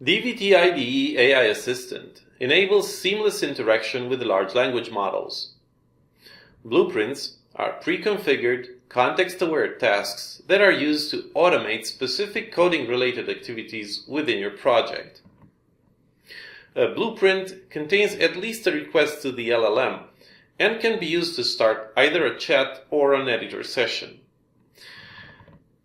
DVT IDE AI Assistant enables seamless interaction with large language models. Blueprints are pre-configured, context-aware tasks that are used to automate specific coding-related activities within your project. A blueprint contains at least a request to the LLM and can be used to start either a chat or an editor session.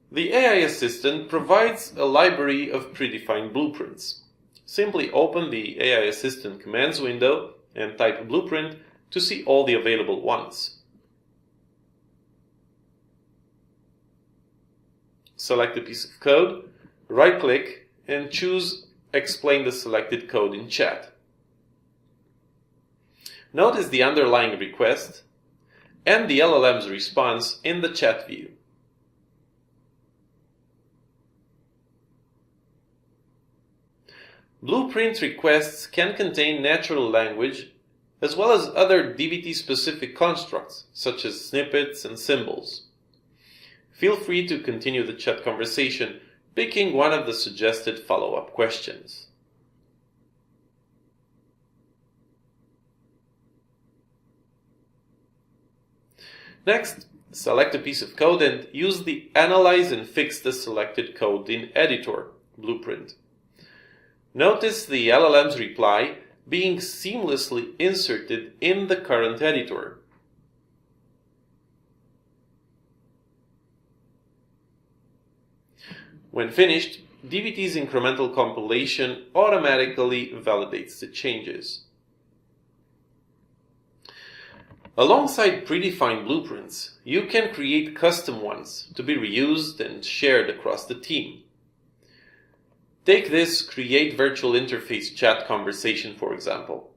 The AI Assistant provides a library of predefined blueprints. Simply open the AI Assistant commands window and type blueprint to see all the available ones. Select a piece of code, right-click, and choose Explain the selected code in chat. Notice the underlying request and the LLM's response in the chat view. Blueprint requests can contain natural language as well as other DVT-specific constructs such as snippets and symbols. Feel free to continue the chat conversation, picking one of the suggested follow-up questions. Next, select a piece of code and use the Analyze and Fix the Selected Code in Editor blueprint. Notice the LLM's reply being seamlessly inserted in the current editor. When finished, DVT's incremental compilation automatically validates the changes. Alongside predefined blueprints, you can create custom ones to be reused and shared across the team. Take this Create Virtual Interface chat conversation, for example.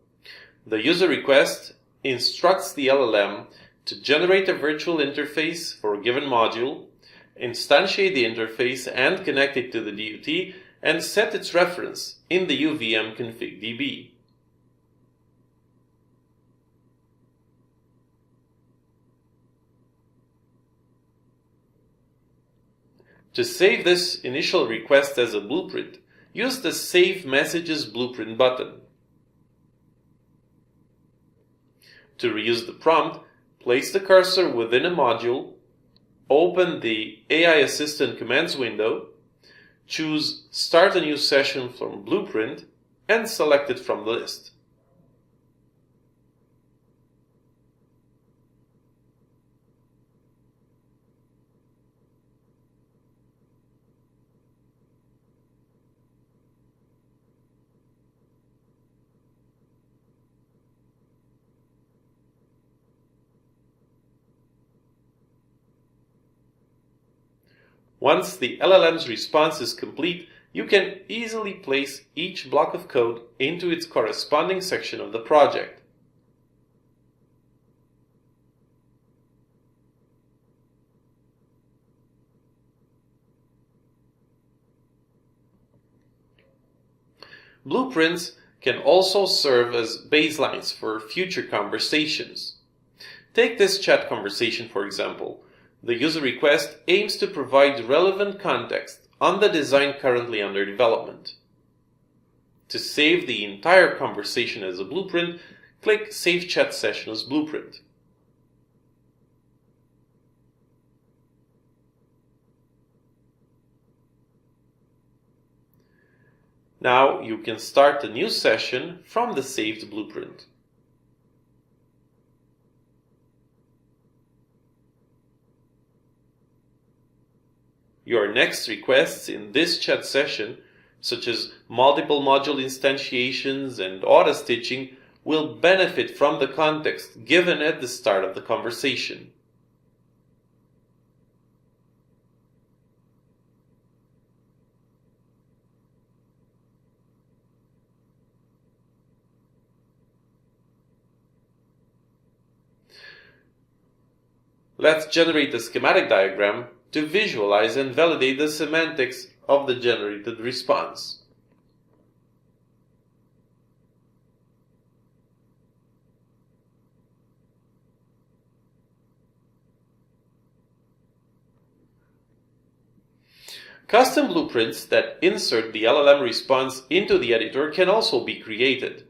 The user request instructs the LLM to generate a virtual interface for a given module, instantiate the interface and connect it to the DUT, and set its reference in the UVM config DB. To save this initial request as a blueprint, use the Save Messages Blueprint button. To reuse the prompt, place the cursor within a module, open the AI Assistant commands window, choose Start a new session from Blueprint, and select it from the list. Once the LLM's response is complete, you can easily place each block of code into its corresponding section of the project. Blueprints can also serve as baselines for future conversations. Take this chat conversation, for example. The user request aims to provide relevant context on the design currently under development. To save the entire conversation as a blueprint, click Save Chat Session as Blueprint. Now you can start a new session from the saved blueprint. Your next requests in this chat session, such as multiple module instantiations and auto-stitching, will benefit from the context given at the start of the conversation. Let's generate a schematic diagram to visualize and validate the semantics of the generated response. Custom blueprints that insert the LLM response into the editor can also be created.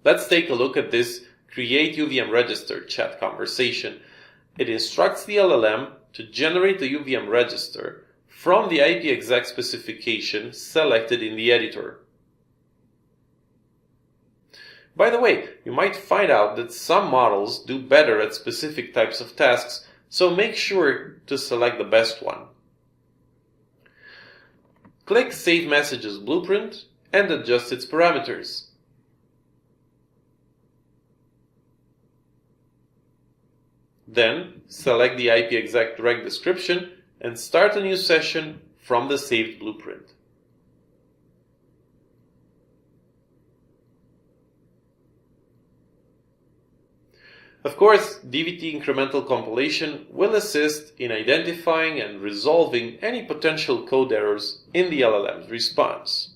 Let's take a look at this Create UVM Register chat conversation. It instructs the LLM to generate the UVM register from the IPExec specification selected in the editor. By the way, you might find out that some models do better at specific types of tasks, so make sure to select the best one. Click Save Messages Blueprint and adjust its parameters. Then, select the IPExec direct description and start a new session from the saved blueprint. Of course, DVT incremental compilation will assist in identifying and resolving any potential code errors in the LLM's response.